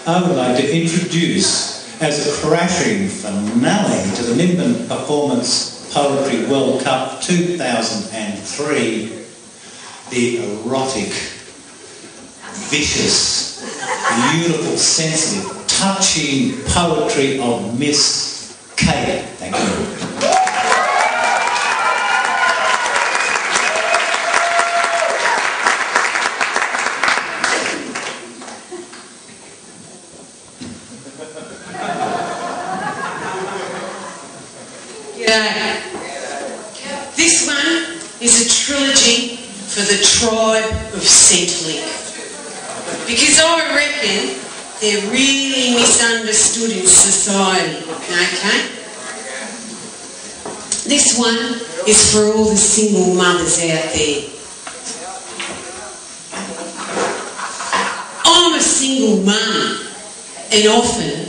I would like to introduce, as a crashing finale to the Nimbin Performance Poetry World Cup 2003, the erotic, vicious, beautiful, sensitive, touching poetry of Miss Kate. Thank you. G'day. This one is a trilogy for the Tribe of Centrelink, because I reckon they're really misunderstood in society, okay? This one is for all the single mothers out there. I'm a single mum, and often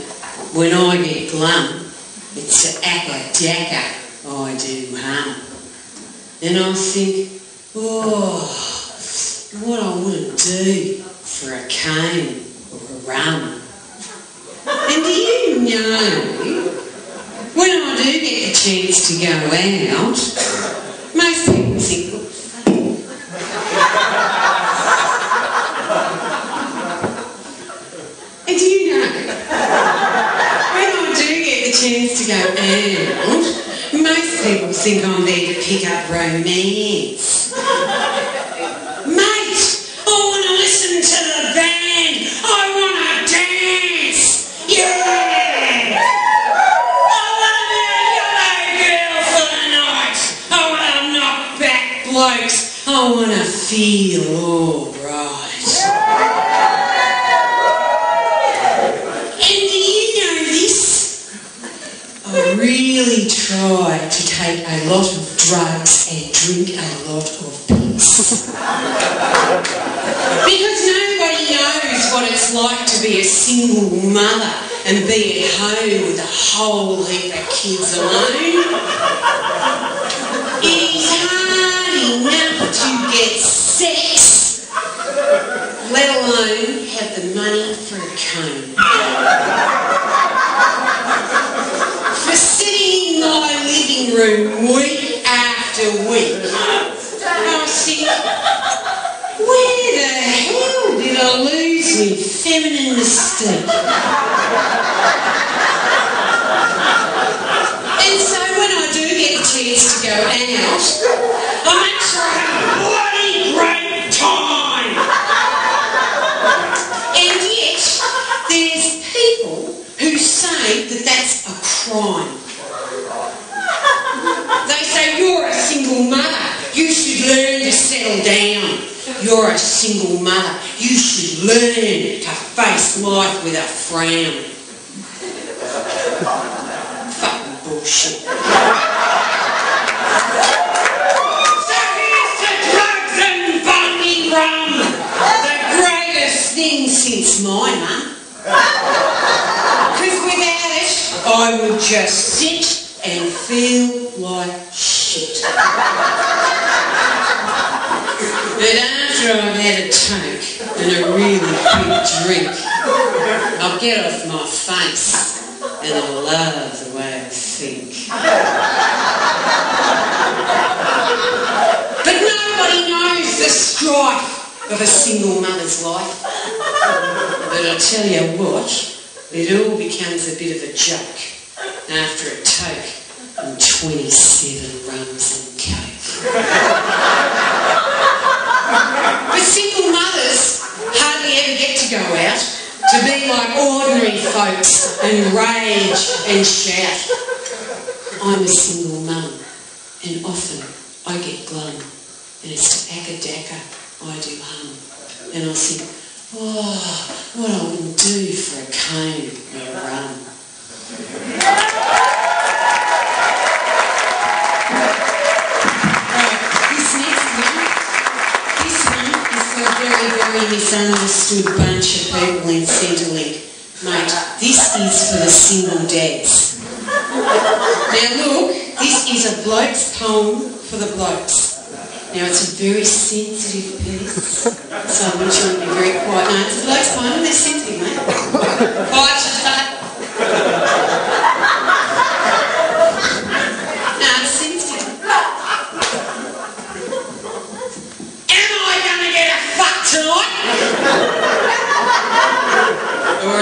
when I get glum, it's a acca-dacca I do hum. And I think, oh, what I wouldn't do for a cane or a rum. And do you know, when I do get the chance to go out, most people think, and do you know, when I do get the chance to go out, most people think I'm there to pick up romance. Mate, I want to listen to the band. I want to dance. Yeah! I want to be a yellow girl for the night. I want to knock back blokes. I want to feel alright. And do you know this? I really try to take a lot of drugs and drink a lot of piss. Because nobody knows what it's like to be a single mother and be at home with a whole heap of kids alone. It is hard enough to get sex, let alone have the money for a comb. For sitting in my living room week after week, I think, where the hell did I lose my feminine mystique? And so when I do get the chance to go out, I make sure I have a bloody great time. And yet, there's people who say that that's a crime. They say, you're a single mother, you should learn to settle down. You're a single mother, you should learn to face life with a frown. Fucking bullshit. So here's to drugs and bunny rum, the greatest thing since my mum. Because without it, I would just sit and feel like shit. But after I've had a toke and a really big drink, I'll get off my face and I'll love the way I think. But nobody knows the strife of a single mother's life. But I'll tell you what, it all becomes a bit of a joke after a toke and 27 rums and coke. But single mothers hardly ever get to go out to be like ordinary folks and rage and shout. I'm a single mum, and often I get glum, and it's to acca-dacca I do hum. And I think, oh, what I wouldn't do for a comb or a rum. Very misunderstood bunch of people in Centrelink. Mate, this is for the single dads. Now look, this is a bloke's poem for the blokes. Now it's a very sensitive piece, so I want you to be very quiet. No, it's a bloke's poem, they're sensitive, mate.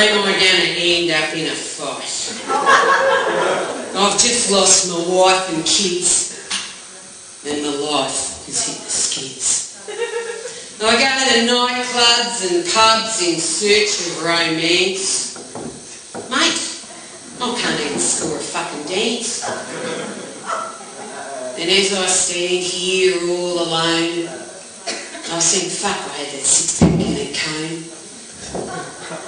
am I going to end up in a fight? I've just lost my wife and kids, and my life has hit the skids. I go to nightclubs and pubs in search of romance. Mate, I can't even score a fucking dance. And as I stand here all alone, I think, fuck, I had that six-pack and that comb.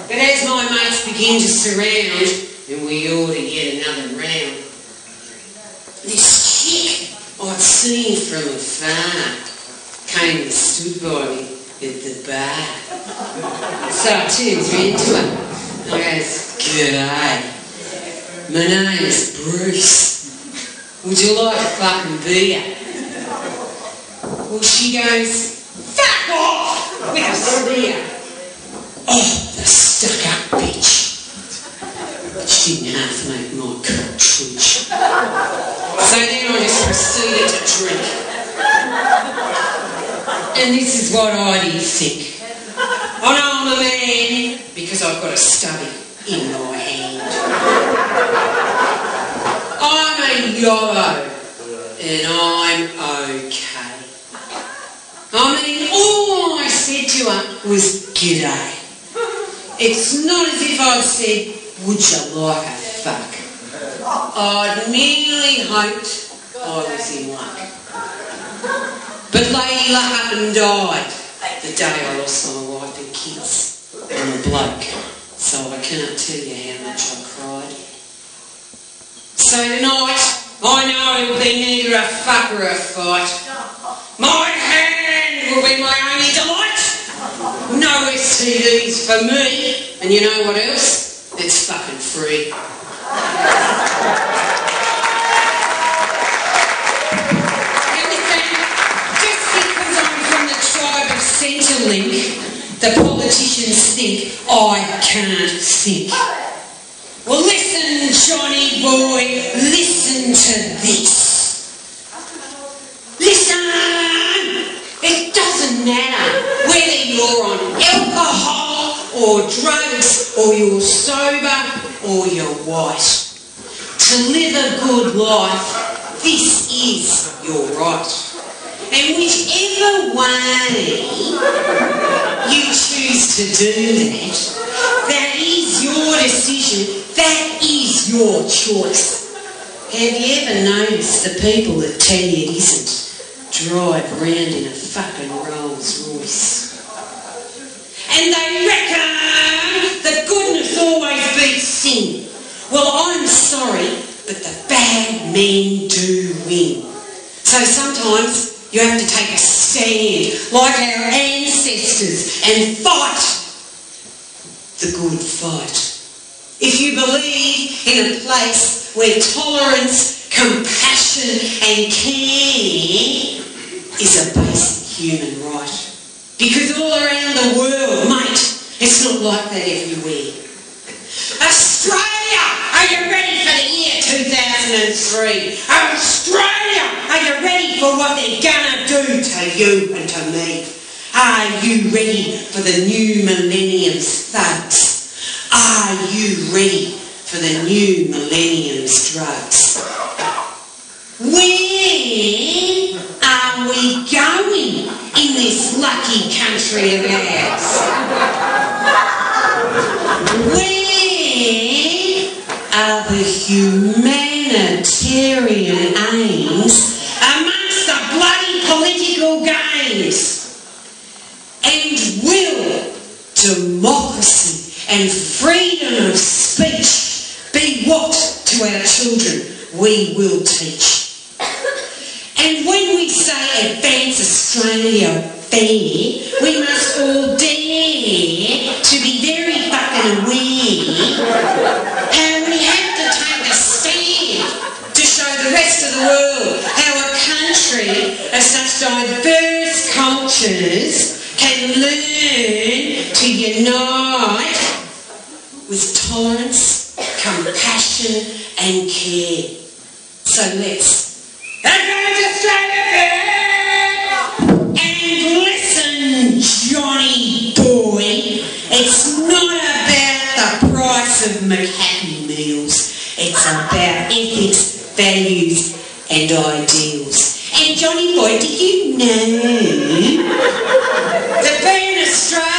But as my mates begin to surround, and we order yet another round, this chick I'd seen from afar came and stood by me at the bar. So I turns round to her and I goes, "G'day, my name's Bruce. Would you like a fucking beer?" Well, she goes, "Fuck off!" with a sneer. "Oh, the stuck-up bitch." But she didn't half make my cock twitch. So then I just proceeded to drink. And this is what I did think. I know I'm a man because I've got a stubby in my hand. I'm a yolo and I'm okay. I mean, all I said to her was, "G'day." It's not as if I'd said, "Would you like a fuck?" I'd merely hoped I was in luck. But Lady Luck up and died the day I lost my wife and kids. I'm a bloke, so I can't tell you how much I cried. So tonight, I know it'll be neither a fuck or a fight. My hand will be my only delight. No STDs for me, and you know what else? It's fucking free. Tribe of Centrelink, the politicians think I can't think. Well, listen, Johnny boy, listen to this. Listen! It doesn't matter whether you're on alcohol or drugs, or you're sober or you're white. To live a good life, this is your right. And whichever way you choose to do that, that is your decision, that is your choice. Have you ever noticed the people that tell you it isn't drive around in a fucking Rolls Royce? And they reckon that goodness always beats sin. Well, I'm sorry, but the bad men do win. So sometimes you have to take a stand, like our ancestors, and fight the good fight. If you believe in a place where tolerance, compassion and care is a basic human right. Because all around the world, mate, it's not like that everywhere. Australia, are you ready for the year 2003? Australia, are you ready for what they're gonna do to you and to me? Are you ready for the new millennium's thugs? Are you ready for the new millennium's drugs? Where are we going in this lucky country of ours? Where are the humanitarian aims amongst the bloody political games? And will democracy and freedom of speech be what to our children we will teach? And when we say Advance Australia fair, we must all dare to be very fucking aware how we have to take a stand to show the rest of the world how a country of such diverse cultures can learn to unite with tolerance, compassion and care. So let's advance Australia and listen, Johnny boy, it's not about the McHappy Meals. It's about ethics, values and ideals. And Johnny boy, do you know that being Australian